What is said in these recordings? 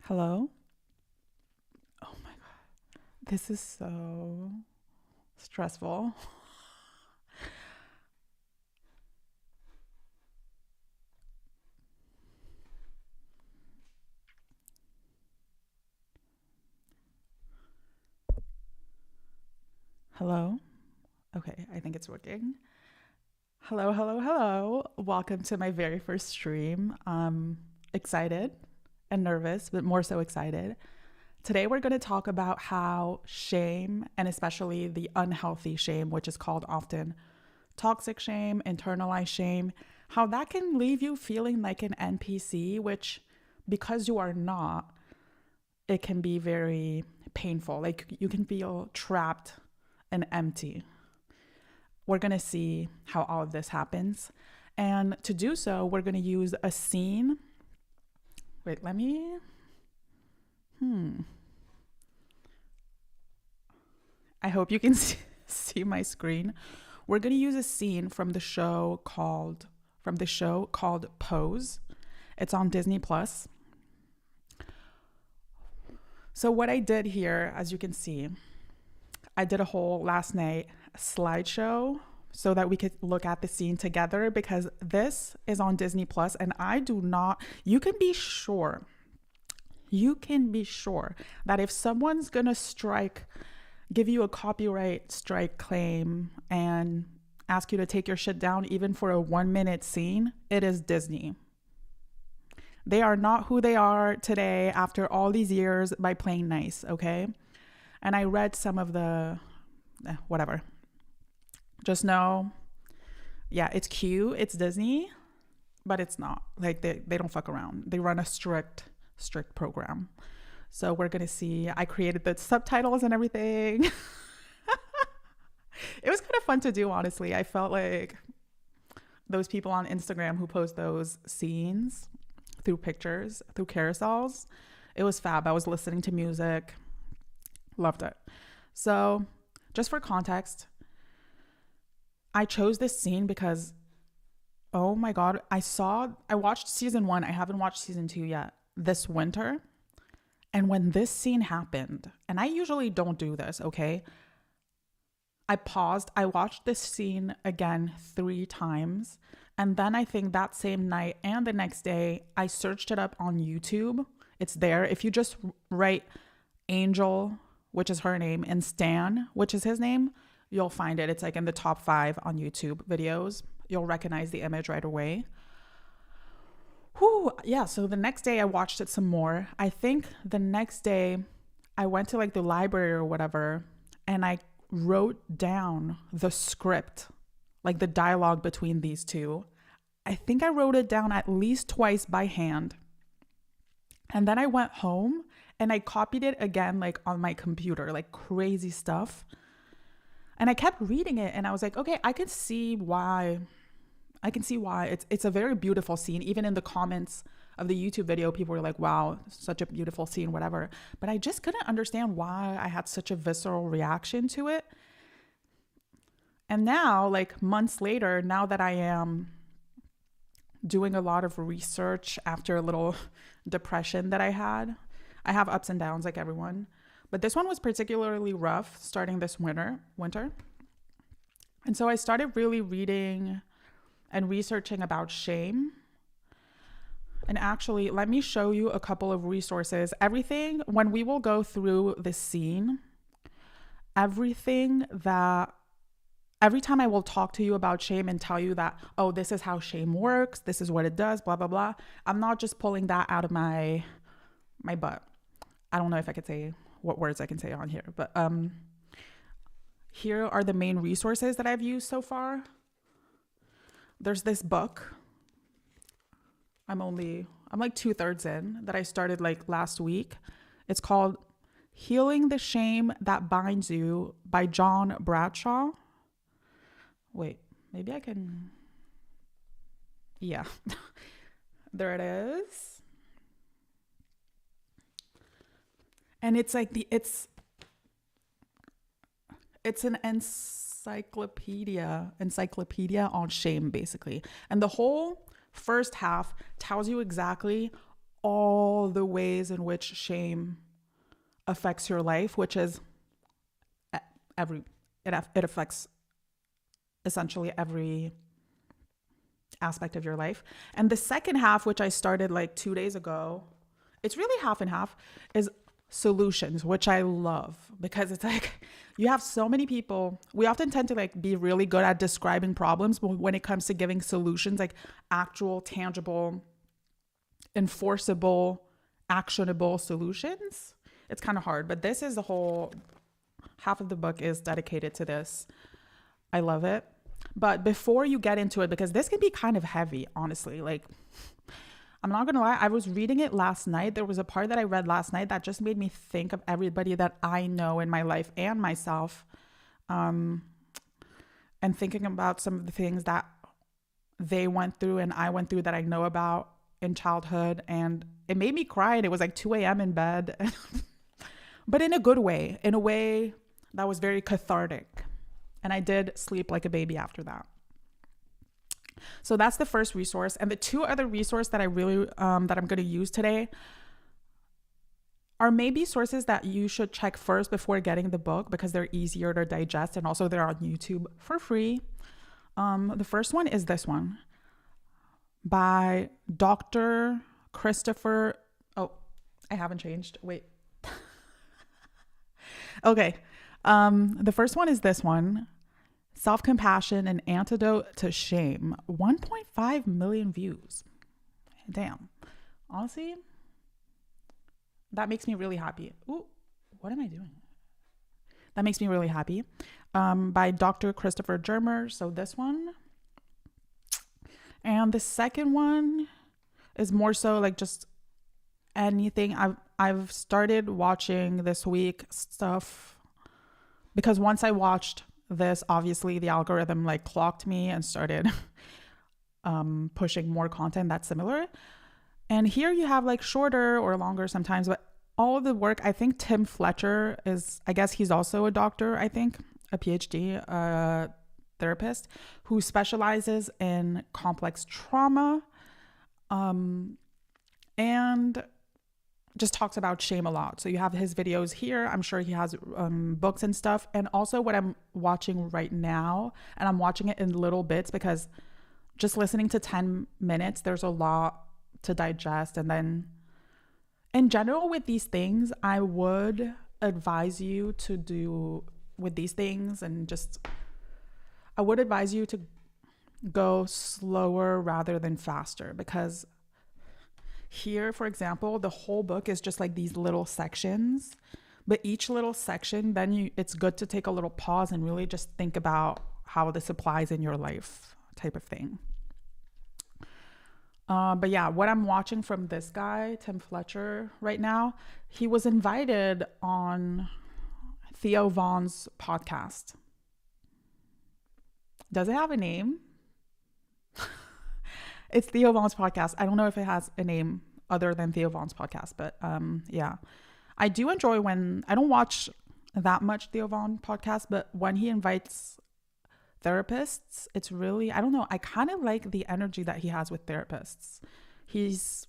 Hello? Oh my God. This is so stressful. Hello? Okay, I think it's working. Hello, hello, hello. Welcome to my very first stream. Excited and nervous, but more so excited. Today, we're going to talk about how shame, and especially the unhealthy shame, which is called often toxic shame, internalized shame, how that can leave you feeling like an NPC, which, because you are not, it can be very painful. Like you can feel trapped and empty. We're going to see how all of this happens. And to do so, we're going to use a scene. Wait, let me. I hope you can see my screen. We're going to use a scene from the show called Pose. It's on Disney Plus. So what I did here, as you can see, I did a whole last night slideshow so that we could look at the scene together because this is on Disney Plus and you can be sure that if someone's going to give you a copyright strike claim and ask you to take your shit down even for a 1-minute scene, it is Disney. They are not who they are today after all these years by playing nice, okay? And I read some of whatever. Just know, yeah, it's cute, it's Disney, but it's not. Like they don't fuck around. They run a strict program. So we're gonna see, I created the subtitles and everything. It was kind of fun to do, honestly. I felt like those people on Instagram who post those scenes through pictures, through carousels, it was fab. I was listening to music, loved it. So just for context, I chose this scene because, oh my God, I watched season 1. I haven't watched season 2 yet this winter. And when this scene happened, and I usually don't do this, okay? I paused. I watched this scene again 3 times. And then I think that same night and the next day, I searched it up on YouTube. It's there. If you just write Angel, which is her name, and Stan, which is his name, you'll find it. It's like in the top 5 on YouTube videos. You'll recognize the image right away. Whew, yeah, so the next day I watched it some more. I think the next day I went to like the library or whatever, and I wrote down the script, like the dialogue between these two. I think I wrote it down at least twice by hand. And then I went home and I copied it again, like on my computer, like crazy stuff. And I kept reading it and I was like, okay, I can see why. It's a very beautiful scene. Even in the comments of the YouTube video, people were like, wow, such a beautiful scene, whatever. But I just couldn't understand why I had such a visceral reaction to it. And now, like months later, now that I am doing a lot of research after a little depression that I have ups and downs like everyone. But this one was particularly rough starting this winter. And so I started really reading and researching about shame. And actually, let me show you a couple of resources. When we will go through this scene, every time I will talk to you about shame and tell you that, oh, this is how shame works, this is what it does, blah, blah, blah. I'm not just pulling that out of my butt. I don't know if I could say what words I can say on here, but here are the main resources that I've used so far. There's this book. I'm like 2/3 in, that I started like last week. It's called Healing the Shame That Binds You by John Bradshaw. Wait, maybe I can. Yeah, there it is. And it's like it's an encyclopedia on shame, basically. And the whole first half tells you exactly all the ways in which shame affects your life, which is it affects essentially every aspect of your life. And the second half, which I started like 2 days ago, it's really half and half, is solutions, which I love because it's like you have so many people. We often tend to like be really good at describing problems, but when it comes to giving solutions, like actual, tangible, enforceable, actionable solutions, it's kind of hard. But this is the whole half of the book is dedicated to this. I love it. But before you get into it, because this can be kind of heavy, honestly, like I'm not going to lie, I was reading it last night. There was a part that I read last night that just made me think of everybody that I know in my life and myself, and thinking about some of the things that they went through and I went through that I know about in childhood. And it made me cry. And it was like 2 a.m. in bed, but in a good way, in a way that was very cathartic. And I did sleep like a baby after that. So that's the first resource. And the two other resources that I really, that I'm going to use today are maybe sources that you should check first before getting the book because they're easier to digest. And also they're on YouTube for free. The first one is this one by Dr. Christopher. Oh, I haven't changed. Wait. Okay. The first one is this one. Self-Compassion, an Antidote to Shame. 1.5 million views. Damn. Honestly, that makes me really happy. Ooh, what am I doing? That makes me really happy. By Dr. Christopher Germer. So this one. And the second one is more so like just anything. I've started watching this week stuff because once I watched this, obviously the algorithm like clocked me and started pushing more content that's similar. And here you have like shorter or longer sometimes, but all of the work, I think Tim Fletcher is, I guess he's also a doctor, I think, a PhD therapist who specializes in complex trauma and just talks about shame a lot. So you have his videos here. I'm sure he has books and stuff. And also what I'm watching right now, and I'm watching it in little bits because just listening to 10 minutes, there's a lot to digest. And then in general with these things, I would advise you to do with these things and just, I would advise you to go slower rather than faster because here, for example, the whole book is just like these little sections, but each little section, then it's good to take a little pause and really just think about how this applies in your life type of thing. But yeah, what I'm watching from this guy, Tim Fletcher, right now, he was invited on Theo Vaughn's podcast. Does it have a name? It's Theo Vaughn's podcast. I don't know if it has a name other than Theo Vaughn's podcast, but yeah. I do enjoy when, I don't watch that much Theo Vaughn podcast, but when he invites therapists, it's really, I don't know, I kind of like the energy that he has with therapists. He's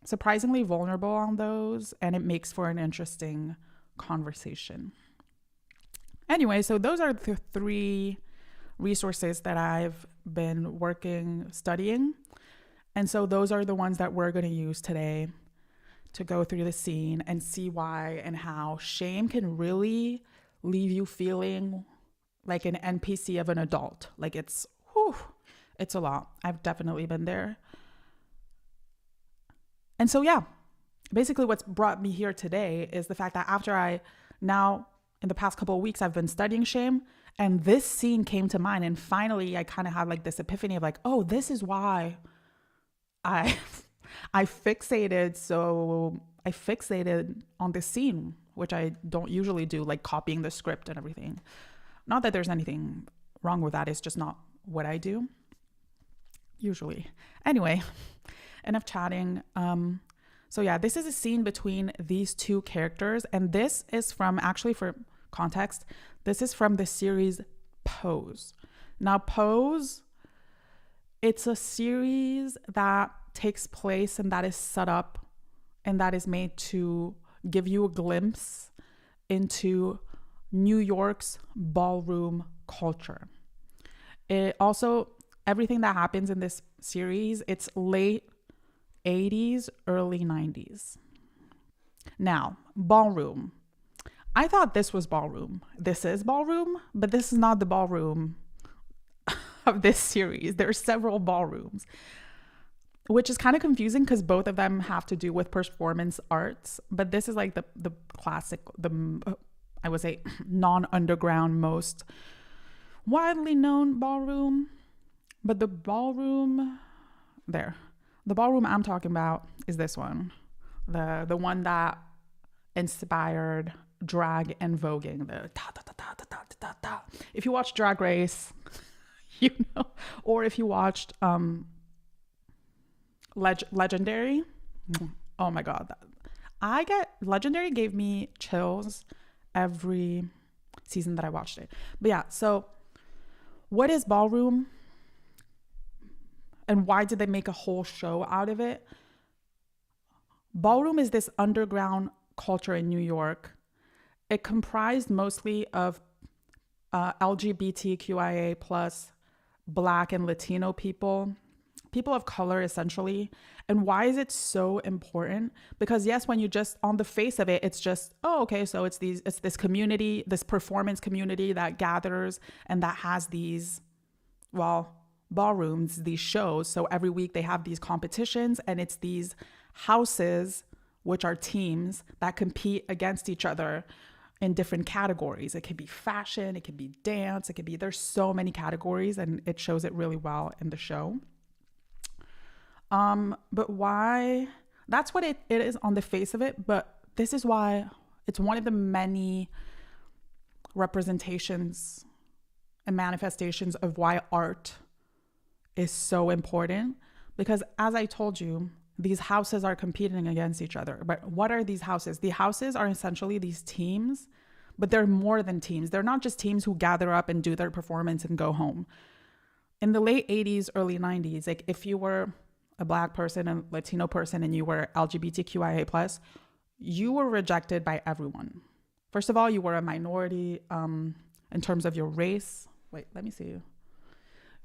surprisingly vulnerable on those, and it makes for an interesting conversation. Anyway, so those are the three resources that I've been studying. And so those are the ones that we're going to use today to go through the scene and see why and how shame can really leave you feeling like an NPC of an adult. Like it's a lot. I've definitely been there. And so, yeah, basically what's brought me here today is the fact that in the past couple of weeks, I've been studying shame. And this scene came to mind. And finally, I kind of had like this epiphany of like, oh, this is why I fixated on this scene, which I don't usually do, like copying the script and everything. Not that there's anything wrong with that. It's just not what I do usually. Anyway, enough chatting. So yeah, this is a scene between these two characters. And this is from, actually for context, this is from the series Pose. Now, Pose, it's a series that takes place and that is set up and that is made to give you a glimpse into New York's ballroom culture. It also, everything that happens in this series, it's late 80s, early 90s. Now, ballroom. I thought this was ballroom. This is ballroom, but this is not the ballroom of this series. There are several ballrooms, which is kind of confusing because both of them have to do with performance arts. But this is like the classic, I would say non-underground, most widely known ballroom. But the ballroom I'm talking about is this one, the one that inspired drag and voguing. The ta ta ta ta ta ta ta ta. If you watch Drag Race, you know, or if you watched Legendary, oh my god, Legendary gave me chills every season that I watched it. But yeah, so what is ballroom and why did they make a whole show out of it? Ballroom is this underground culture in New York. It comprised mostly of LGBTQIA plus Black and Latino people of color, essentially. And why is it so important? Because yes, when you just, on the face of it, it's just, oh, okay, so it's this community, this performance community that gathers and that has these, well, ballrooms, these shows. So every week they have these competitions, and it's these houses, which are teams that compete against each other in different categories. It could be fashion, it could be dance, it could be, there's so many categories, and it shows it really well in the show. But why, that's what it is on the face of it, but this is why it's one of the many representations and manifestations of why art is so important. Because as I told you, these houses are competing against each other. But what are these houses? The houses are essentially these teams, but they're more than teams. They're not just teams who gather up and do their performance and go home. In the late 80s, early 90s, like if you were a Black person, a Latino person, and you were LGBTQIA plus, you were rejected by everyone. First of all, you were a minority in terms of your race. Wait, let me see.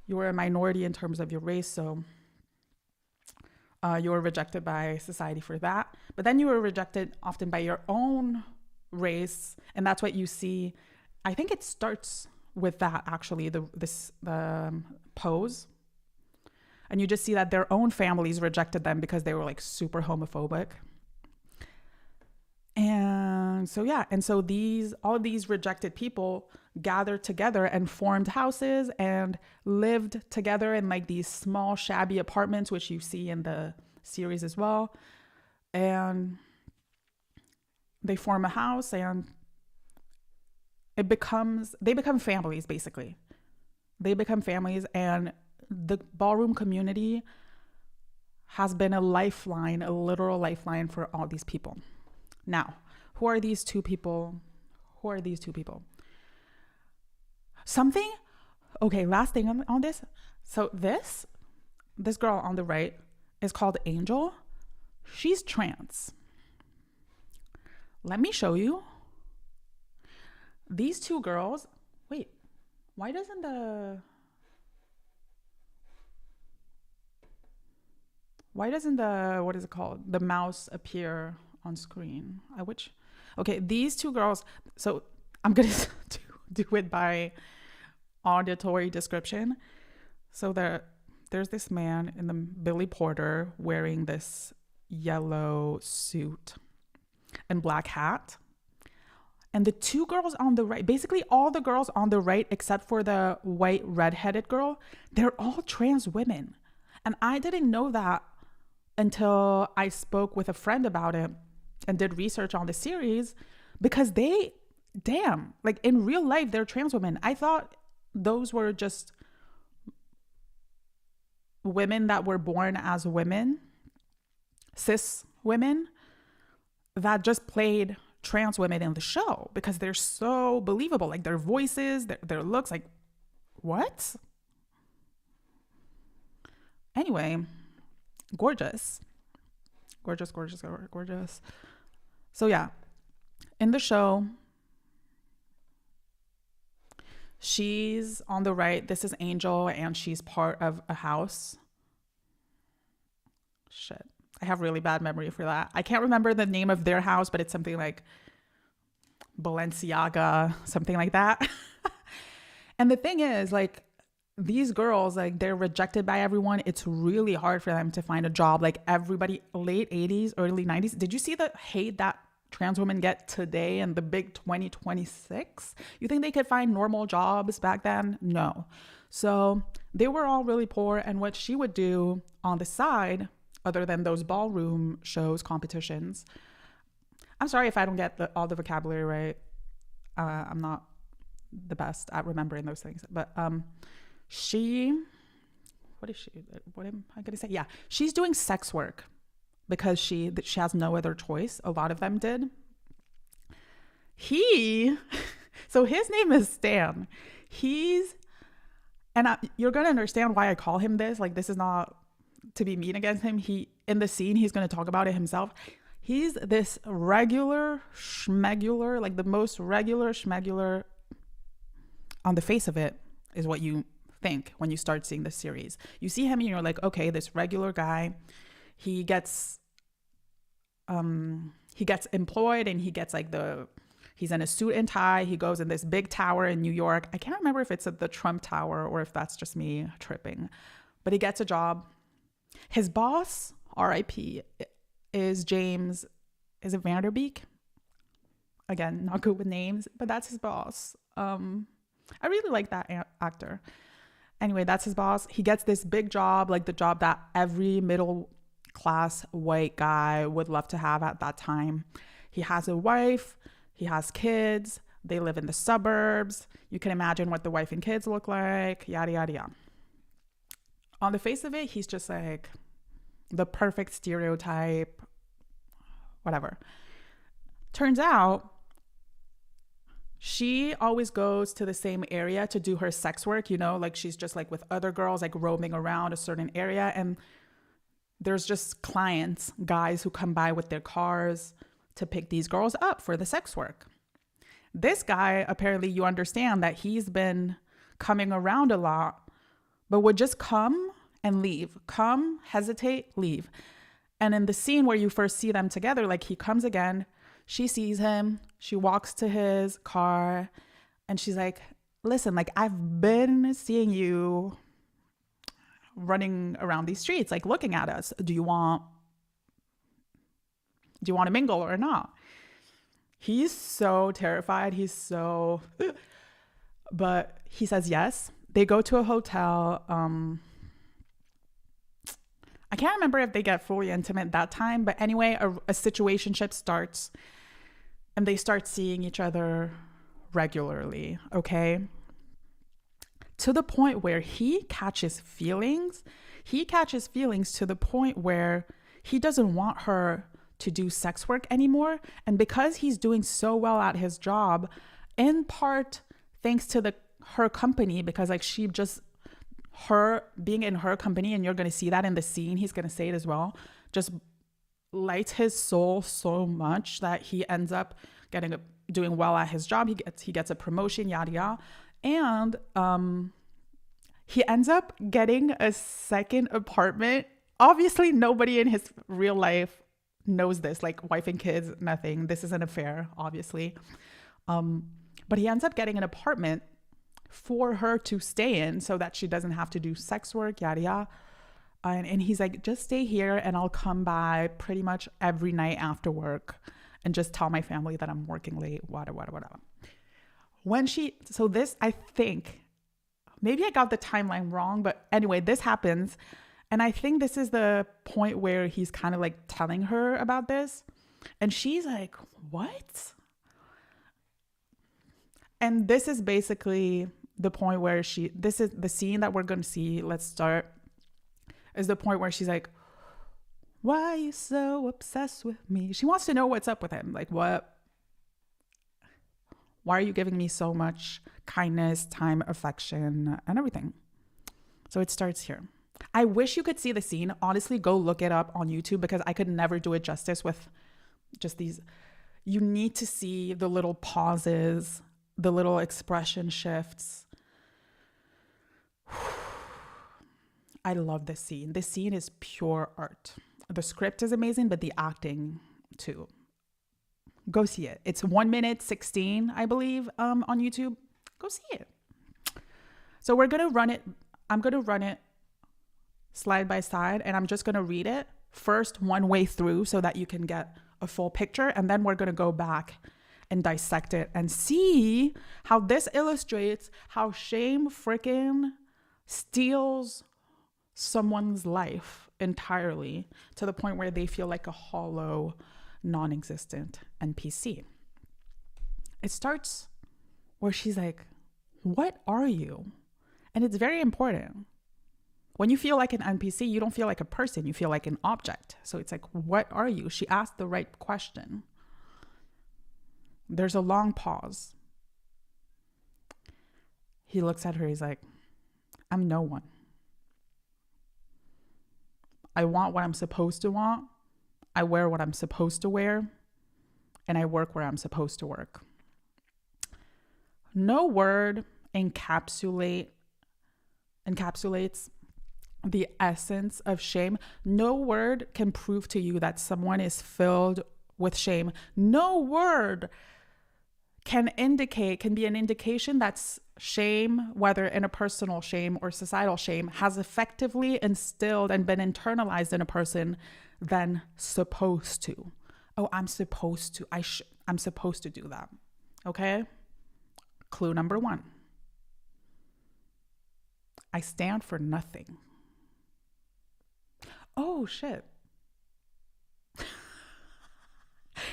You were a minority in terms of your race, so you were rejected by society for that. But then you were rejected often by your own race, and that's what you see. I think it starts with that, actually, the pose. And you just see that their own families rejected them because they were like super homophobic. And so, yeah. And so all these rejected people gathered together and formed houses and lived together in like these small shabby apartments, which you see in the series as well. And they form a house, and they become families, basically. They become families, and the ballroom community has been a lifeline, a literal lifeline for all these people. Now, who are these two people? Last thing on this. So this girl on the right is called Angel. She's trans. Let me show you. These two girls, wait, why doesn't the what is it called? The mouse appear on screen? These two girls, so I'm going to do it by auditory description. So there's this man in the Billy Porter wearing this yellow suit and black hat. And the two girls on the right, basically all the girls on the right, except for the white redheaded girl, they're all trans women. And I didn't know that until I spoke with a friend about it and did research on the series, because like in real life, they're trans women. I thought those were just women that were born as women, cis women, that just played trans women in the show because they're so believable. Like their voices, their looks, like what? Anyway, gorgeous Gorgeous, gorgeous, gorgeous. So yeah, in the show, she's on the right. This is Angel, and she's part of a house. Shit. I have really bad memory for that. I can't remember the name of their house, but it's something like Balenciaga, something like that. And the thing is, like, these girls, like, they're rejected by everyone. It's really hard for them to find a job. Like, everybody, late 80s, early 90s. Did you see the hate that trans women get today in the big 2026? You think they could find normal jobs back then? No. So they were all really poor. And what she would do on the side, other than those ballroom shows, competitions, I'm sorry if I don't get all the vocabulary right. I'm not the best at remembering those things. But what am I going to say? Yeah, she's doing sex work because she has no other choice. A lot of them did. So his name is Stan. You're going to understand why I call him this. Like, this is not to be mean against him. In the scene, he's going to talk about it himself. He's this regular schmegular, like the most regular schmegular on the face of it is what you think when you start seeing this series. You see him and you're like, okay, this regular guy, he gets employed, and he gets like he's in a suit and tie. He goes in this big tower in New York. I can't remember if it's at the Trump Tower or if that's just me tripping, but he gets a job. His boss, RIP, is James, is it Vanderbeek? Again, not good with names, but that's his boss. I really like that actor. Anyway, that's his boss. He gets this big job, like the job that every middle class white guy would love to have at that time. He has a wife, he has kids, they live in the suburbs. You can imagine what the wife and kids look like, yada, yada, yada. On the face of it, he's just like the perfect stereotype, whatever. Turns out, she always goes to the same area to do her sex work, like she's just like with other girls, like roaming around a certain area. And there's just clients, guys who come by with their cars to pick these girls up for the sex work. This guy, apparently you understand that he's been coming around a lot, but would just come and leave. Come, hesitate, leave. And in the scene where you first see them together, like he comes again, she sees him, she walks to his car, and she's like, listen, like I've been seeing you running around these streets, like looking at us. Do you want to mingle or not? He's so terrified. But he says yes. They go to a hotel. I can't remember if they get fully intimate that time, but anyway, a situationship starts and they start seeing each other regularly, okay? To the point where he catches feelings to the point where he doesn't want her to do sex work anymore. And because he's doing so well at his job, in part thanks to her company, because like her being in her company, and you're going to see that in the scene, he's going to say it as well, just lights his soul so much that he ends up doing well at his job. He gets a promotion, yada yada, and he ends up getting a second apartment. Obviously, nobody in his real life knows this, like wife and kids, nothing. This is an affair, obviously. But he ends up getting an apartment for her to stay in so that she doesn't have to do sex work, yada yada. And he's like, just stay here and I'll come by pretty much every night after work and just tell my family that I'm working late, whatever. I think, maybe I got the timeline wrong, but anyway, this happens. And I think this is the point where he's kind of like telling her about this. And she's like, what? And this is basically the point where this is the scene that we're going to see. Let's start. Is the point where she's like, why are you so obsessed with me? She wants to know what's up with him. Like, what? Why are you giving me so much kindness, time, affection, and everything? So it starts here. I wish you could see the scene. Honestly, go look it up on YouTube because I could never do it justice with just these. You need to see the little pauses, the little expression shifts. I love this scene. This scene is pure art. The script is amazing, but the acting too. Go see it. It's 1 minute 16, I believe, on YouTube. Go see it. So we're going to run it. I'm going to run it slide by side, and I'm just going to read it first one way through so that you can get a full picture. And then we're going to go back and dissect it and see how this illustrates how shame freaking steals someone's life entirely to the point where they feel like a hollow, non-existent NPC. It starts where she's like, what are you? And it's very important. When you feel like an NPC, you don't feel like a person, you feel like an object. So it's like, what are you? She asked the right question. There's a long pause. He looks at her, he's like, I'm no one. I want what I'm supposed to want. I wear what I'm supposed to wear. And I work where I'm supposed to work. No word encapsulates the essence of shame. No word can prove to you that someone is filled with shame. No word can be an indication that shame, whether interpersonal shame or societal shame, has effectively instilled and been internalized in a person than supposed to. Oh, I'm supposed to. I'm supposed to do that. Okay? Clue number 1. I stand for nothing. Oh, shit.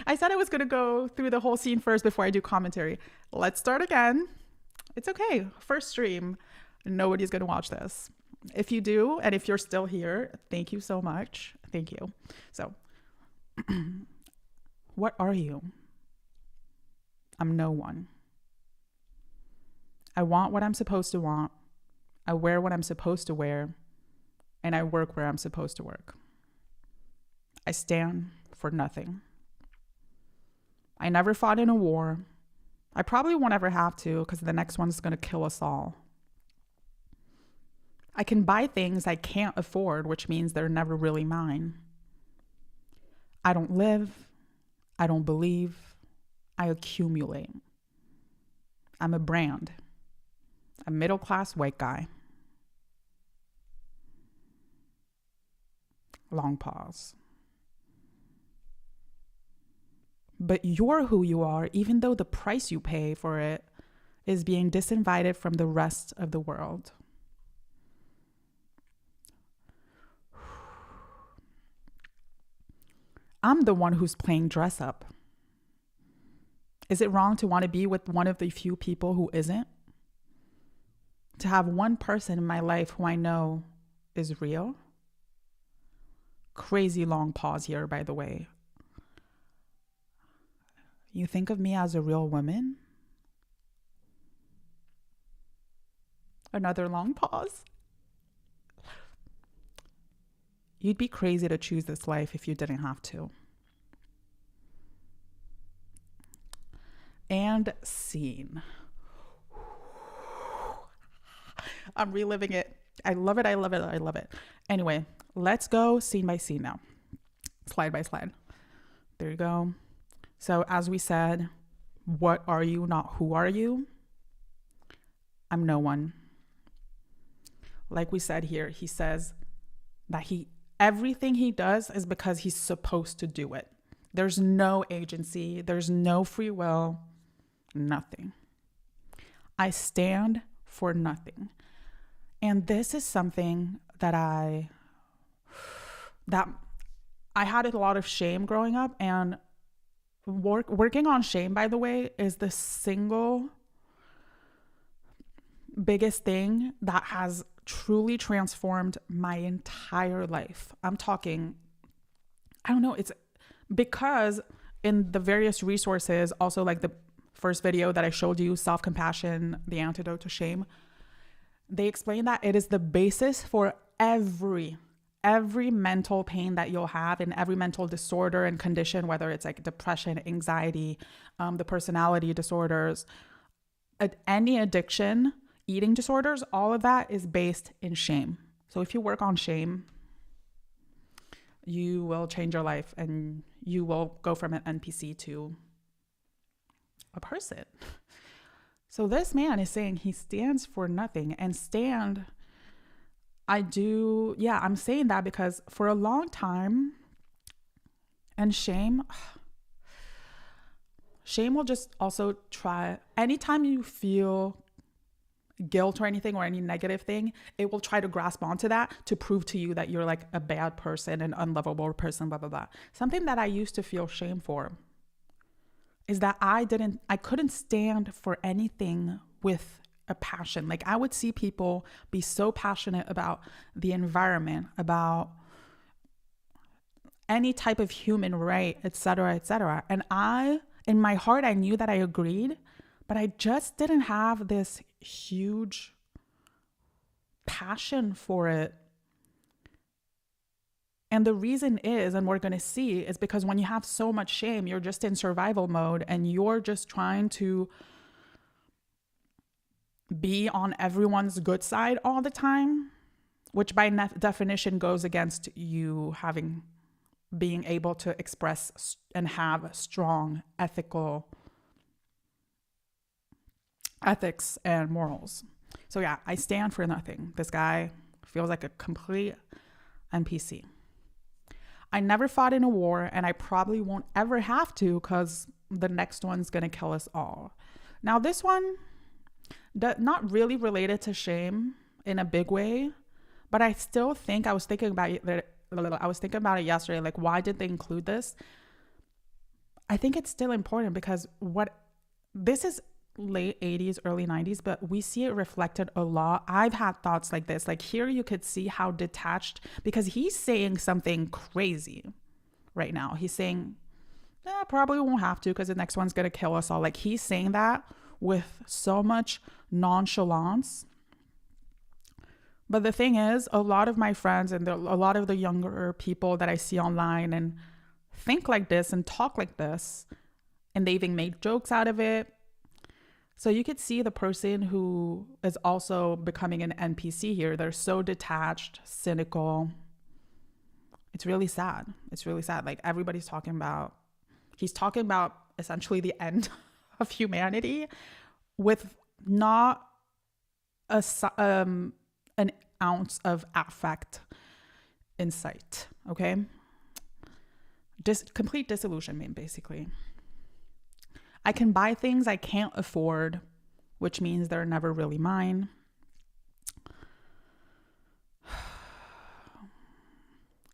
I said I was going to go through the whole scene first before I do commentary. Let's start again. It's okay. First stream. Nobody's going to watch this. If you do, and if you're still here, thank you so much. Thank you. So, what are you? I'm no one. I want what I'm supposed to want. I wear what I'm supposed to wear. And I work where I'm supposed to work. I stand for nothing. I never fought in a war. I probably won't ever have to because the next one's going to kill us all. I can buy things I can't afford, which means they're never really mine. I don't live. I don't believe. I accumulate. I'm a brand. A middle-class white guy. Long pause. But you're who you are, even though the price you pay for it is being disinvited from the rest of the world. I'm the one who's playing dress up. Is it wrong to want to be with one of the few people who isn't? To have one person in my life who I know is real? Crazy long pause here, by the way. You think of me as a real woman? Another long pause. You'd be crazy to choose this life if you didn't have to. And scene. I'm reliving it. I love it. I love it. I love it. Anyway, let's go scene by scene now. Slide by slide. There you go. So as we said, what are you, not who are you? I'm no one. Like we said here, he says that everything he does is because he's supposed to do it. There's no agency. There's no free will. Nothing. I stand for nothing. And this is something that I had a lot of shame growing up, and working on shame, by the way, is the single biggest thing that has truly transformed my entire life. I'm talking, I don't know, it's because in the various resources, also like the first video that I showed you, Self-Compassion, the Antidote to Shame, they explain that it is the basis for every mental pain that you'll have and every mental disorder and condition, whether it's like depression, anxiety, the personality disorders, any addiction, eating disorders, all of that is based in shame. So if you work on shame, you will change your life and you will go from an NPC to a person. So this man is saying he stands for nothing. And I'm saying that because for a long time, and shame will just also try, anytime you feel guilt or anything or any negative thing, it will try to grasp onto that to prove to you that you're like a bad person, an unlovable person, blah, blah, blah. Something that I used to feel shame for is that I couldn't stand for anything with a passion. Like I would see people be so passionate about the environment, about any type of human right, et cetera, et cetera. And in my heart, I knew that I agreed, but I just didn't have this huge passion for it. And the reason is, and we're going to see, is because when you have so much shame, you're just in survival mode and you're just trying to be on everyone's good side all the time, which by definition goes against you being able to express and have strong ethics and morals. So yeah, I stand for nothing. This guy feels like a complete NPC. I never fought in a war and I probably won't ever have to because the next one's going to kill us all. Now this one, not really related to shame in a big way, but I still think I was thinking about it yesterday. Like, why did they include this? I think it's still important because this is late 80s, early 90s, but we see it reflected a lot. I've had thoughts like this. Like here you could see how detached, because he's saying something crazy right now. He's saying, probably won't have to because the next one's going to kill us all. Like he's saying that with so much nonchalance. But the thing is, a lot of my friends and a lot of the younger people that I see online and think like this and talk like this, and they even make jokes out of it. So you could see the person who is also becoming an NPC here. They're so detached, cynical. It's really sad. It's really sad. Like he's talking about essentially the end of humanity with not an ounce of affect in sight. Okay. Complete disillusionment, basically. I can buy things I can't afford, which means they're never really mine.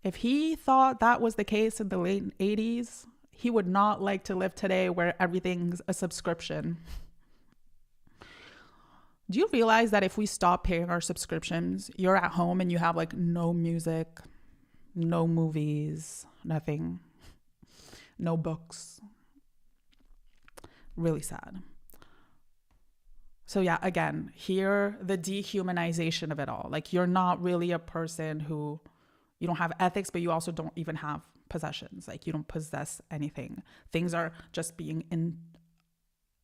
If he thought that was the case in the late 80s, he would not like to live today where everything's a subscription. Do you realize that if we stop paying our subscriptions, you're at home and you have like no music, no movies, nothing, no books? Really sad. So yeah, again, here, the dehumanization of it all. Like you're not really a person who, you don't have ethics, but you also don't even have possessions. Like you don't possess anything. Things are just being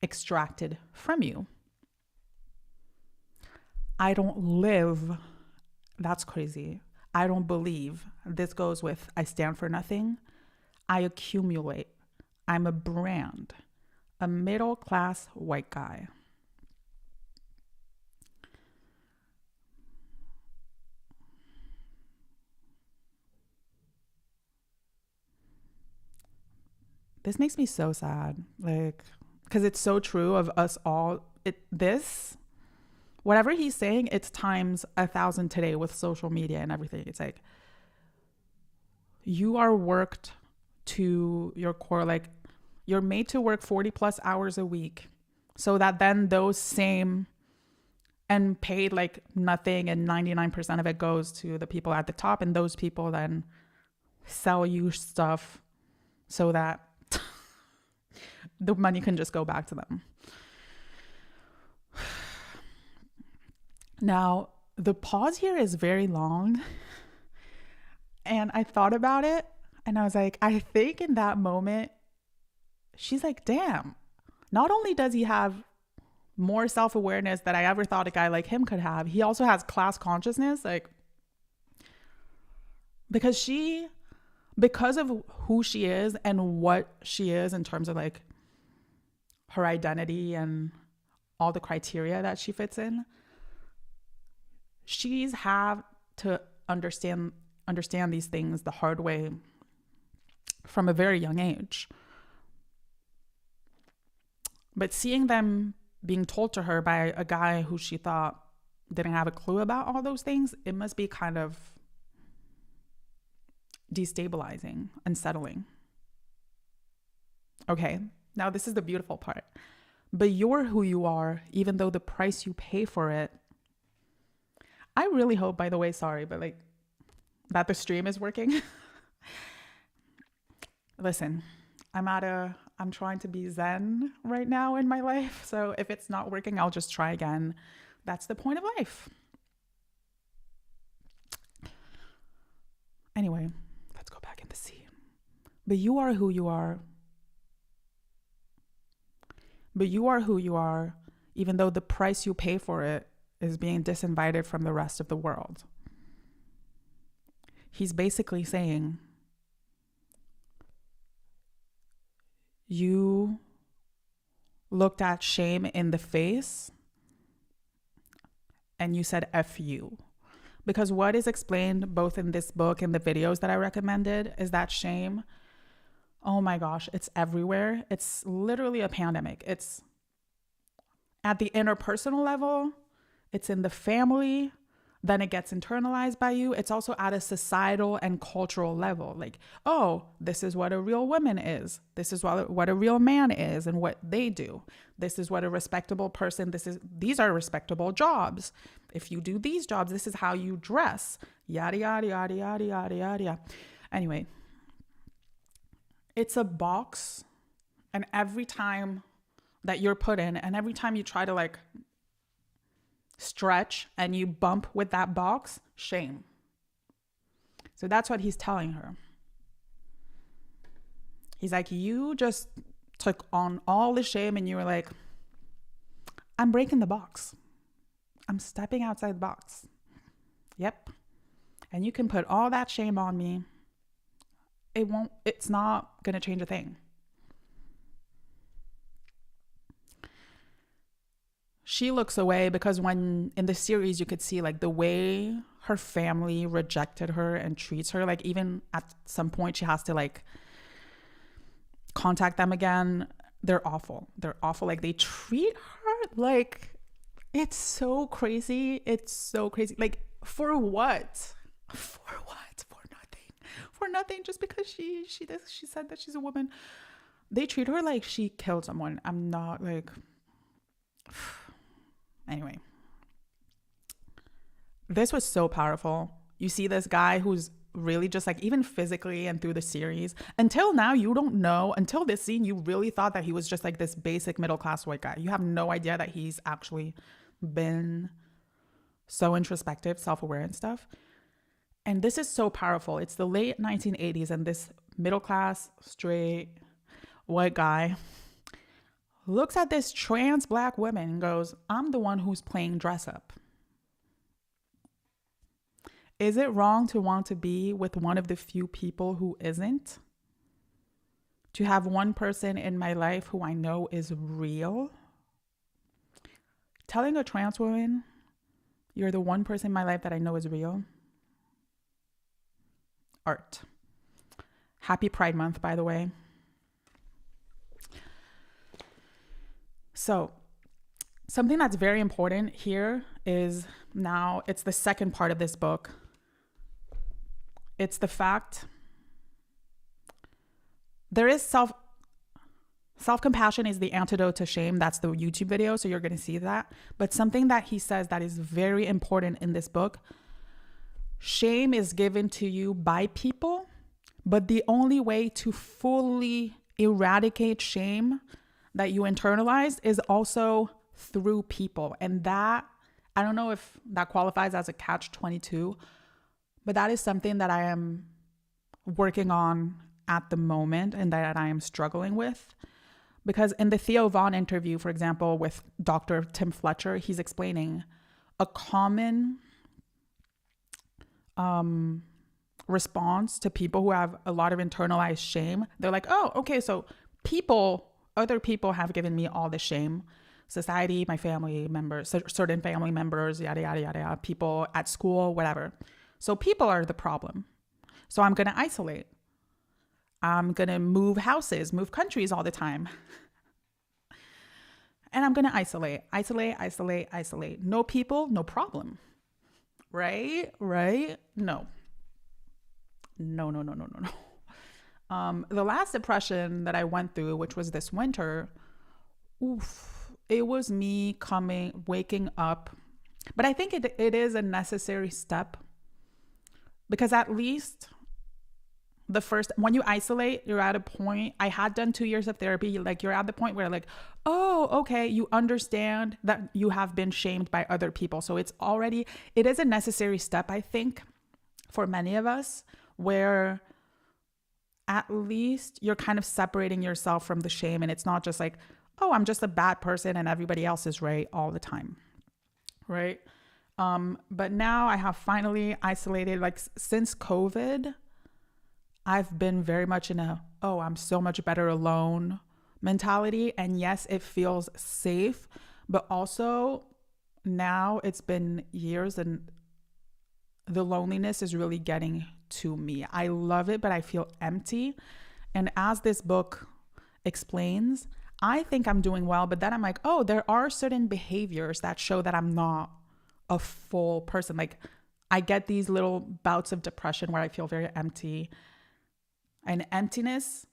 extracted from you. I don't live. That's crazy. I don't believe. This goes with, I stand for nothing. I accumulate. I'm a brand. A middle-class white guy. This makes me so sad. Like, because it's so true of us all. Whatever he's saying, it's times 1,000 today with social media and everything. It's like, you are worked to your core. Like, you're made to work 40 plus hours a week so that then those same and paid like nothing and 99% of it goes to the people at the top, and those people then sell you stuff so that the money can just go back to them. Now, the pause here is very long. And I thought about it and I was like, I think in that moment, she's like, damn, not only does he have more self-awareness that I ever thought a guy like him could have, he also has class consciousness. Like, because of who she is and what she is in terms of like her identity and all the criteria that she fits in, she's have to understand these things the hard way from a very young age. But seeing them being told to her by a guy who she thought didn't have a clue about all those things, it must be kind of destabilizing, unsettling. Okay, now this is the beautiful part. But you're who you are, even though the price you pay for it. I really hope, by the way, sorry, but like that the stream is working. Listen, I'm trying to be zen right now in my life. So if it's not working, I'll just try again. That's the point of life. Anyway, let's go back in the scene. But you are who you are. But you are who you are, even though the price you pay for it is being disinvited from the rest of the world. He's basically saying, you looked at shame in the face and you said F you. Because what is explained both in this book and the videos that I recommended is that shame, oh my gosh, it's everywhere. It's literally a pandemic. It's at the interpersonal level, it's in the family, then it gets internalized by you. It's also at a societal and cultural level. Like, oh, this is what a real woman is. This is what a real man is and what they do. This is what a respectable person, these are respectable jobs. If you do these jobs, this is how you dress. Yada, yada, yada, yada, yada, yada. Anyway, it's a box, and every time that you're put in, and every time you try to like stretch and you bump with that box, shame. So that's what he's telling her. He's like, you just took on all the shame and you were like, I'm breaking the box. I'm stepping outside the box. Yep. And you can put all that shame on me. It's not going to change a thing. She looks away because when in the series you could see like the way her family rejected her and treats her, like even at some point she has to like contact them again. They're awful. Like they treat her like, it's so crazy. Like for what? For nothing. Just because she said that she's a woman. They treat her like she killed someone. I'm not like. Anyway, this was so powerful. You see this guy who's really just like, even physically and through the series, until now, you don't know, until this scene, you really thought that he was just like this basic middle-class white guy. You have no idea that he's actually been so introspective, self-aware and stuff. And this is so powerful. It's the late 1980s and this middle-class, straight, white guy looks at this trans black woman and goes, I'm the one who's playing dress up. Is it wrong to want to be with one of the few people who isn't? To have one person in my life who I know is real? Telling a trans woman, you're the one person in my life that I know is real. Art. Happy Pride Month, by the way. So something that's very important here is, now it's the second part of this book. It's the fact there is self-compassion is the antidote to shame. That's the YouTube video, so you're going to see that. But something that he says that is very important in this book, shame is given to you by people, but the only way to fully eradicate shame that you internalized is also through people. And that I don't know if that qualifies as a catch 22, but that is something that I am working on at the moment and that I am struggling with. Because in the Theo Vaughn interview, for example, with Dr. Tim Fletcher, he's explaining a common response to people who have a lot of internalized shame. They're like, oh, okay, so other people have given me all the shame. Society, my family members, certain family members, yada, yada, yada, yada, people at school, whatever. So people are the problem. So I'm going to isolate. I'm going to move houses, move countries all the time. And I'm going to isolate. No people, no problem. Right? No. The last depression that I went through, which was this winter, it was me waking up. But I think it is a necessary step, because at least when you isolate, you're at a point. I had done 2 years of therapy. Like, you're at the point where, like, oh, okay, you understand that you have been shamed by other people. So it is a necessary step, I think, for many of us, where at least you're kind of separating yourself from the shame. And it's not just like, oh, I'm just a bad person and everybody else is right all the time. Right. But now I have finally isolated, like, since COVID, I've been very much in I'm so much better alone mentality. And yes, it feels safe, but also now it's been years and the loneliness is really getting to me. I love it, but I feel empty. And as this book explains, I think I'm doing well, but then I'm like, oh, there are certain behaviors that show that I'm not a full person. Like, I get these little bouts of depression where I feel very empty. And emptiness,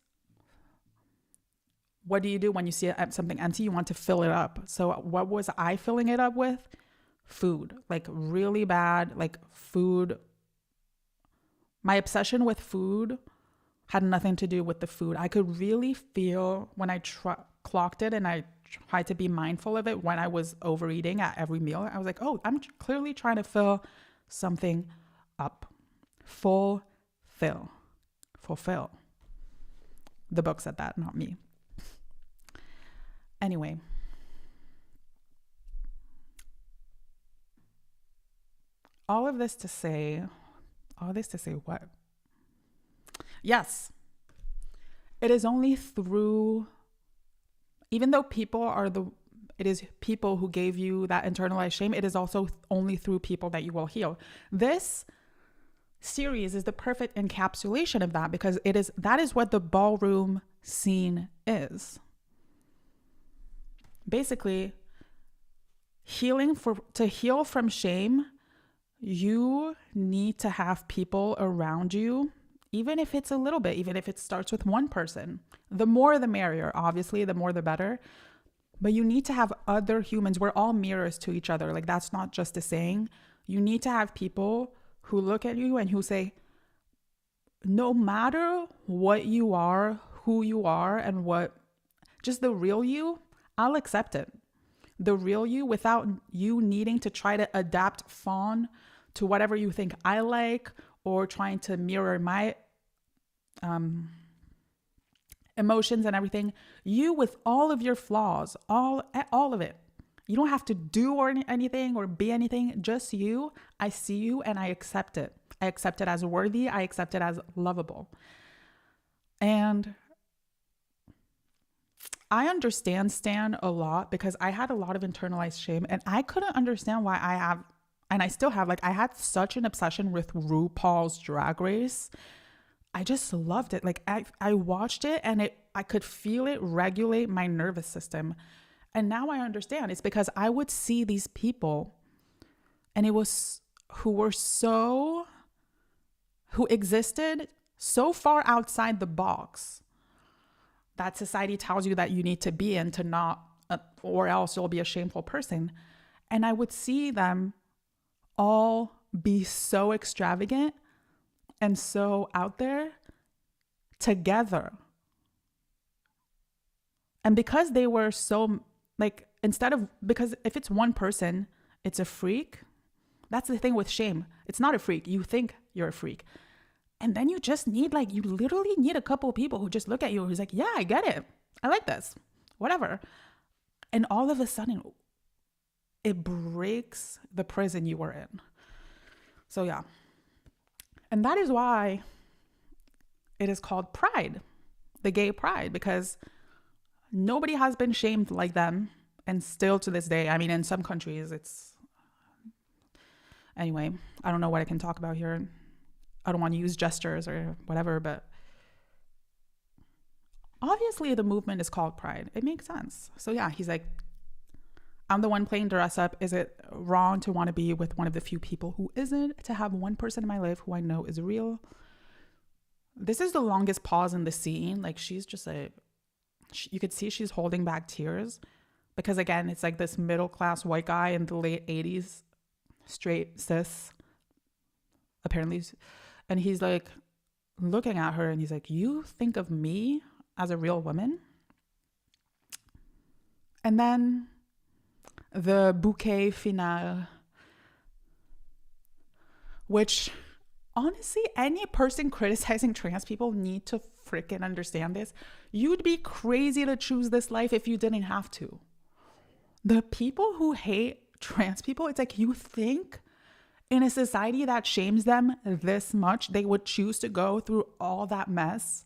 what do you do when you see something empty? You want to fill it up. So what was I filling it up with? Food. Like, really bad, like, food. My obsession with food had nothing to do with the food. I could really feel when I clocked it and I tried to be mindful of it when I was overeating at every meal. I was like, oh, I'm clearly trying to fill something up. Fulfill. The book said that, not me. Anyway. All this to say what? Yes. It is only through, even though it is people who gave you that internalized shame, it is also only through people that you will heal. This series is the perfect encapsulation of that, because that is what the ballroom scene is. Basically, to heal from shame, you need to have people around you, even if it's a little bit, even if it starts with one person. The more the merrier, obviously, the more the better. But you need to have other humans. We're all mirrors to each other. Like, that's not just a saying. You need to have people who look at you and who say, no matter what you are, who you are, and just the real you, I'll accept it. The real you, without you needing to try to fawn to whatever you think I like, or trying to mirror my emotions and everything. You, with all of your flaws, all of it. You don't have to do anything or be anything, just you. I see you and I accept it. I accept it as worthy. I accept it as lovable. And I understand Stan a lot, because I had a lot of internalized shame and I couldn't understand why I still have, like, I had such an obsession with RuPaul's Drag Race. I just loved it. Like, I watched it and I could feel it regulate my nervous system. And now I understand. It's because I would see these people and who existed so far outside the box that society tells you that you need to be in to not, or else you'll be a shameful person. And I would see them all be so extravagant and so out there together. And because they were so, like, because if it's one person, it's a freak. That's the thing with shame. It's not a freak. You think you're a freak. And then you just need, like, you literally need a couple of people who just look at you who's like, yeah, I get it. I like this. Whatever. And all of a sudden, it breaks the prison you were in. So yeah. And that is why it is called pride, the gay pride, because nobody has been shamed like them. And still to this day, I mean, in some countries, it's, anyway, I don't know what I can talk about here. I don't want to use gestures or whatever, but obviously the movement is called pride. It makes sense. So yeah, he's like, I'm the one playing dress up. Is it wrong to want to be with one of the few people who isn't, to have one person in my life who I know is real? This is the longest pause in the scene. Like, she's just like, you could see she's holding back tears because, again, it's like this middle-class white guy in the late 80s, straight, cis, apparently. And he's like looking at her and he's like, you think of me as a real woman? And then the bouquet final, which honestly, any person criticizing trans people need to freaking understand this. You'd be crazy to choose this life if you didn't have to. The people who hate trans people, it's like, you think in a society that shames them this much, they would choose to go through all that mess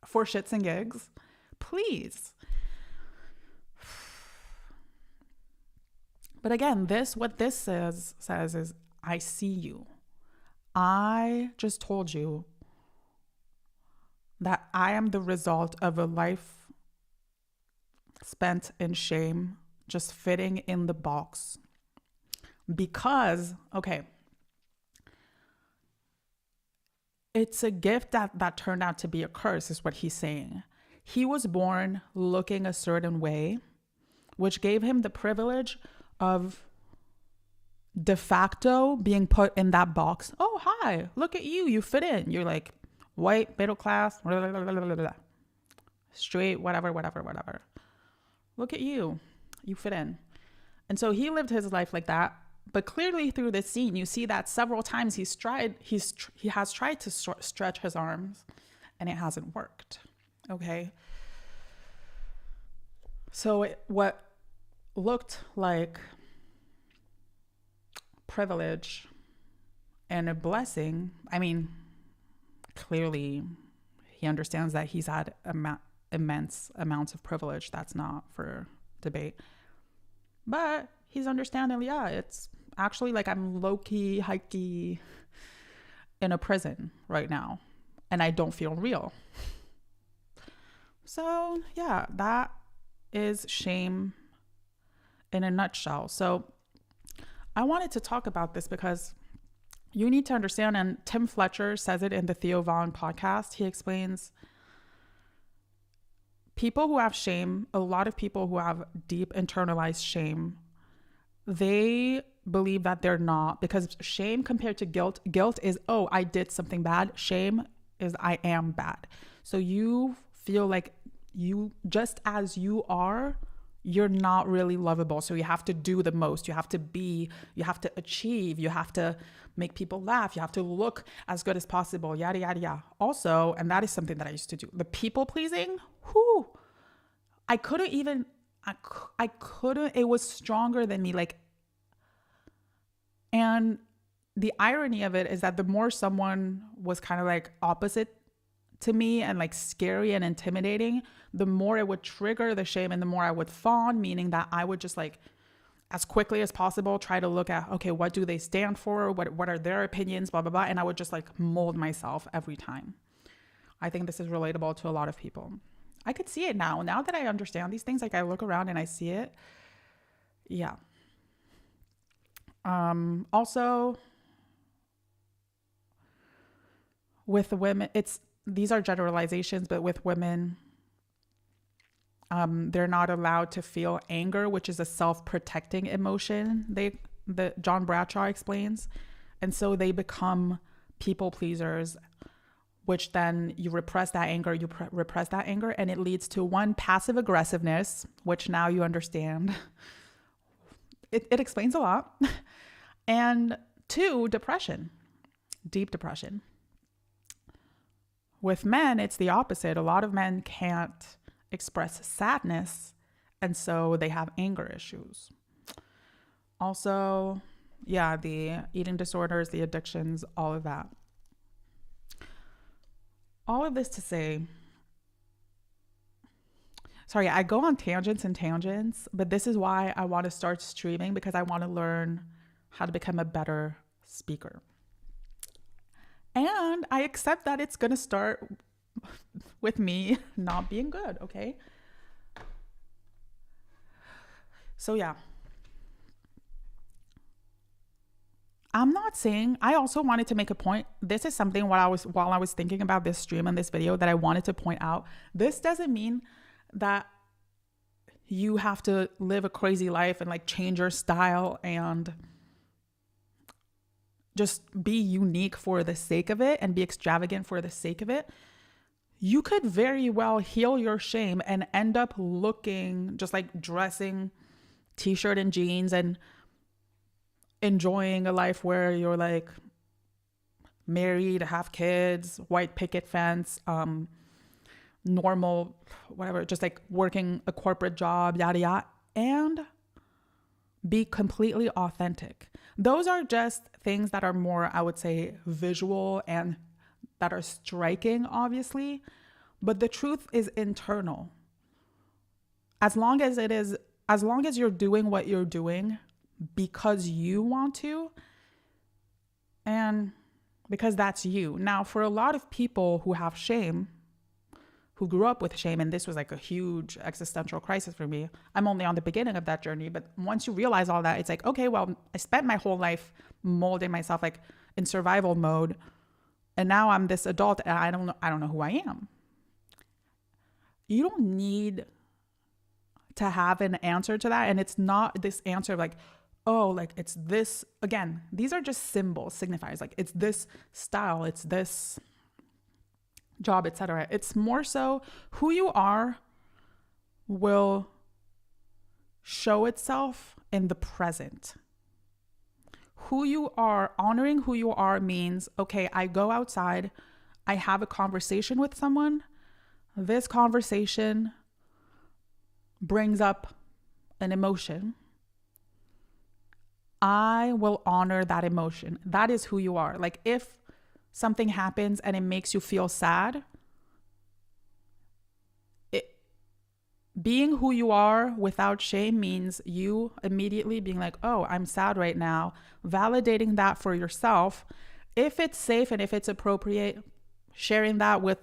for shits and gigs? Please. But again, what this says is, I see you. I just told you that I am the result of a life spent in shame, just fitting in the box. Because, okay, it's a gift that turned out to be a curse, is what he's saying. He was born looking a certain way, which gave him the privilege of de facto being put in that box. Oh, hi, look at you. You fit in. You're like white, middle class, blah, blah, blah, blah, blah, straight, whatever. Look at you. You fit in. And so he lived his life like that. But clearly through this scene, you see that several times he has tried to stretch his arms and it hasn't worked. Okay. So what looked like privilege and a blessing, I mean, clearly he understands that he's had immense amounts of privilege. That's not for debate. But he's understanding, yeah, it's actually like I'm low-key, high-key in a prison right now, and I don't feel real. So yeah, that is shame in a nutshell. So I wanted to talk about this because you need to understand, and Tim Fletcher says it in the Theo Vaughn podcast. He explains people who have shame, a lot of people who have deep internalized shame, they believe that they're not, because shame compared to guilt is, oh, I did something bad. Shame is, I am bad. So you feel like you, just as you are, you're not really lovable. So you have to do the most. You have to be, you have to achieve, you have to make people laugh. You have to look as good as possible, yada, yada, yada. Also, and that is something that I used to do, the people pleasing, I couldn't, it was stronger than me. Like, and the irony of it is that the more someone was kind of like opposite to me and like scary and intimidating, the more it would trigger the shame and the more I would fawn, meaning that I would just like, as quickly as possible, try to look at, okay, what do they stand for? What are their opinions, blah, blah, blah. And I would just like mold myself every time. I think this is relatable to a lot of people. I could see it now. Now that I understand these things, like I look around and I see it. Yeah. Also, with women, these are generalizations, but with women, they're not allowed to feel anger, which is a self-protecting emotion. John Bradshaw explains. And so they become people pleasers, which then you repress that anger, and it leads to one, passive aggressiveness, which now you understand it explains a lot. And 2, depression, deep depression. With men, it's the opposite. A lot of men can't express sadness, and so they have anger issues. Also, yeah, the eating disorders, the addictions, all of that. All of this to say, sorry, I go on tangents and tangents, but this is why I want to start streaming, because I want to learn how to become a better speaker. And I accept that it's going to start with me not being good, okay? So yeah. I'm not saying, I also wanted to make a point. This is something while I was thinking about this stream and this video that I wanted to point out. This doesn't mean that you have to live a crazy life and like change your style and just be unique for the sake of it and be extravagant for the sake of it. You could very well heal your shame and end up looking just like dressing t-shirt and jeans and enjoying a life where you're like married, have kids, white picket fence, normal, whatever, just like working a corporate job, yada, yada, and be completely authentic. Those are just things that are more, I would say, visual and that are striking, obviously, but the truth is internal. As long as you're doing what you're doing because you want to, and because that's you. Now, for a lot of people who have shame, who grew up with shame, and this was like a huge existential crisis for me. I'm only on the beginning of that journey, but once you realize all that, it's like, okay, well, I spent my whole life molding myself like in survival mode, and now I'm this adult and I don't know who I am. You don't need to have an answer to that, and it's not this answer of like, oh, like it's this, again, these are just symbols, signifiers, like it's this style, it's this job, etc. It's more so who you are will show itself in the present. Who you are, honoring who you are means, okay, I go outside, I have a conversation with someone. This conversation brings up an emotion. I will honor that emotion. That is who you are. Like if something happens and it makes you feel sad, being who you are without shame means you immediately being like, oh, I'm sad right now, validating that for yourself. If it's safe and if it's appropriate, sharing that with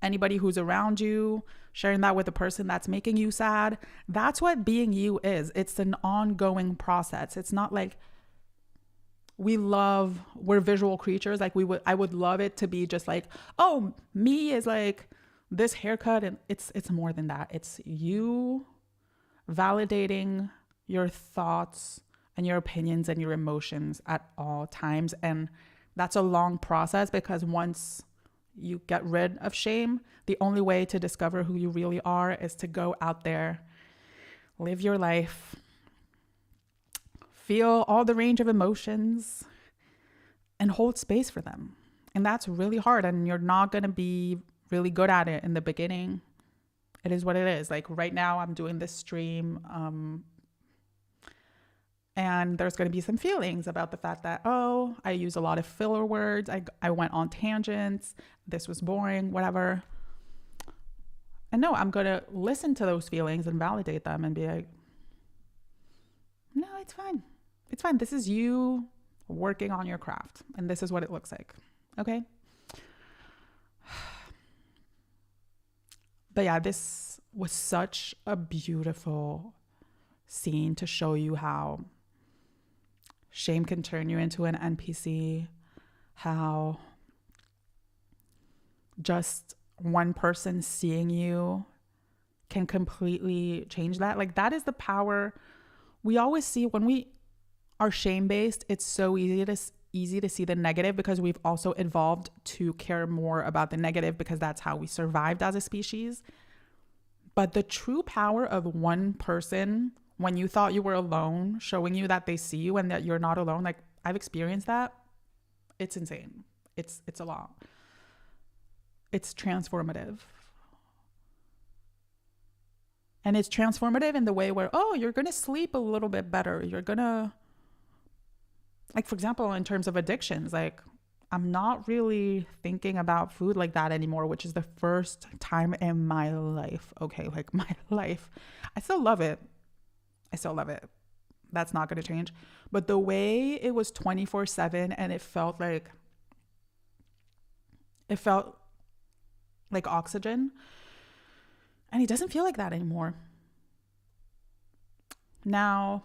anybody who's around you, sharing that with the person that's making you sad. That's what being you is. It's an ongoing process. It's not like we're visual creatures. Like I would love it to be just like, oh, me is like this haircut, and it's more than that. It's you validating your thoughts and your opinions and your emotions at all times. And that's a long process, because once you get rid of shame, the only way to discover who you really are is to go out there, live your life, feel all the range of emotions, and hold space for them. And that's really hard, and you're not going to be really good at it in the beginning. It is what it is. Like right now I'm doing this stream, and there's going to be some feelings about the fact that, oh, I use a lot of filler words. I went on tangents. This was boring, whatever. And no, I'm going to listen to those feelings and validate them and be like, no, it's fine. It's fine. This is you working on your craft, and this is what it looks like. Okay. But yeah, this was such a beautiful scene to show you how shame can turn you into an NPC, how just one person seeing you can completely change that. Like that is the power we always see when we are shame-based. It's so easy to see the negative, because we've also evolved to care more about the negative, because that's how we survived as a species. But the true power of one person when you thought you were alone, showing you that they see you and that you're not alone. Like, I've experienced that. It's insane. It's a lot. It's transformative. And it's transformative in the way where, oh, you're going to sleep a little bit better. You're going to, like, for example, in terms of addictions, like, I'm not really thinking about food like that anymore, which is the first time in my life. Okay, like, my life. I still love it. That's not going to change. But the way it was 24/7 and it felt like oxygen. And it doesn't feel like that anymore. Now,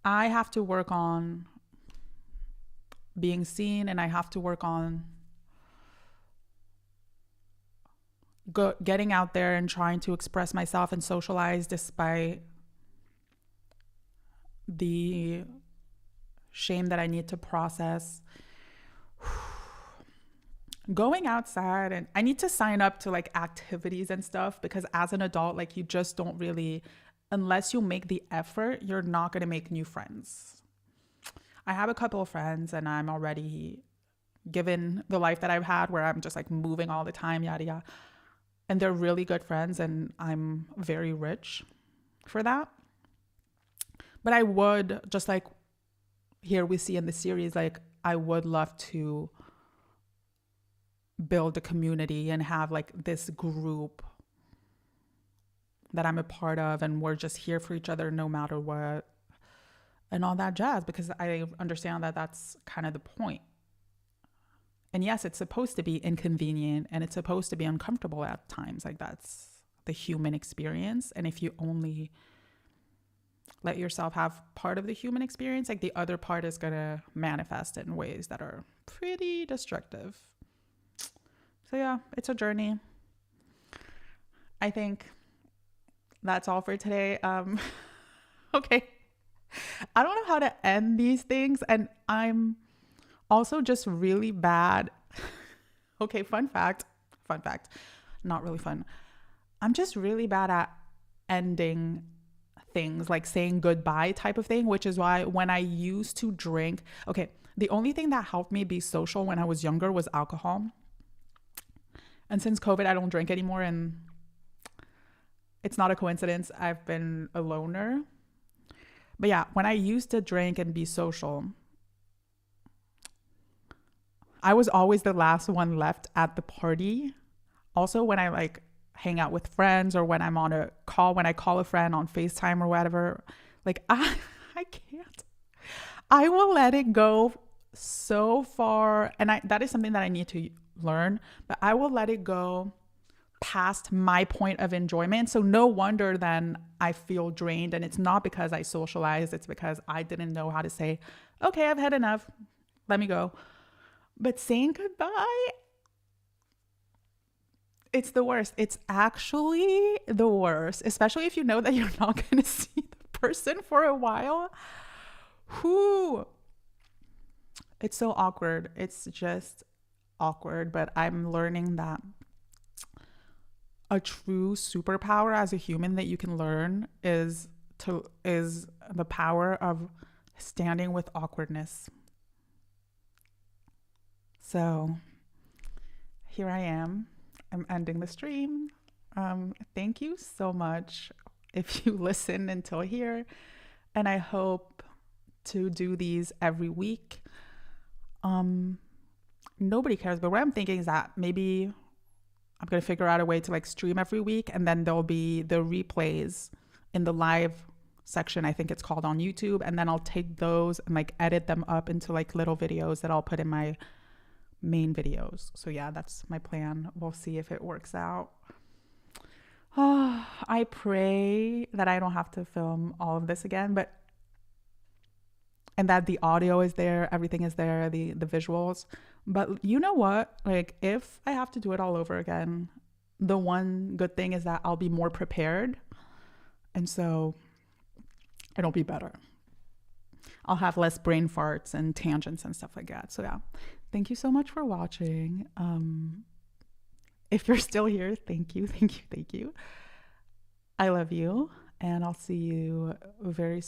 I have to work on being seen, and I have to work on getting out there and trying to express myself and socialize despite the shame that I need to process. Going outside, and I need to sign up to like activities and stuff, because as an adult, like, you just don't really, unless you make the effort, you're not going to make new friends. I have a couple of friends, and I'm already, given the life that I've had where I'm just like moving all the time, yada yada, and they're really good friends, and I'm very rich for that. But I would, just like here we see in the series, like, I would love to build a community and have like this group that I'm a part of, and we're just here for each other no matter what, and all that jazz, because I understand that that's kind of the point. And yes, it's supposed to be inconvenient and it's supposed to be uncomfortable at times. Like, that's the human experience. And if you only let yourself have part of the human experience, like, the other part is going to manifest in ways that are pretty destructive. So yeah, it's a journey. I think that's all for today. Okay. I don't know how to end these things, and I'm also just really bad. Okay, fun fact, not really fun. I'm just really bad at ending things, like saying goodbye type of thing, which is why when I used to drink, okay, the only thing that helped me be social when I was younger was alcohol. And since COVID, I don't drink anymore, and it's not a coincidence. I've been a loner. But yeah, when I used to drink and be social, I was always the last one left at the party. Also, when I like hang out with friends, or when I'm on a call, when I call a friend on FaceTime or whatever, like, I can't. I will let it go so far. And that is something that I need to learn, but I will let it go past my point of enjoyment. So no wonder then I feel drained, and it's not because I socialized, it's because I didn't know how to say, okay, I've had enough, let me go. But saying goodbye, it's the worst. It's actually the worst, especially if you know that you're not going to see the person for a while. It's so awkward. It's just awkward. But I'm learning that a true superpower as a human that you can learn is the power of standing with awkwardness. So here I am. I'm ending the stream. Thank you so much if you listen until here, and I hope to do these every week. Nobody cares, but what I'm thinking is that maybe I'm going to figure out a way to like stream every week, and then there'll be the replays in the live section, I think it's called, on YouTube, and then I'll take those and like edit them up into like little videos that I'll put in my main videos. So yeah, that's my plan. We'll see if it works out. I pray that I don't have to film all of this again, and that the audio is there, everything is there, the visuals. But you know what? Like, if I have to do it all over again, the one good thing is that I'll be more prepared. And so it'll be better. I'll have less brain farts and tangents and stuff like that. So yeah, thank you so much for watching. If you're still here, thank you. I love you. and I'll see you very soon.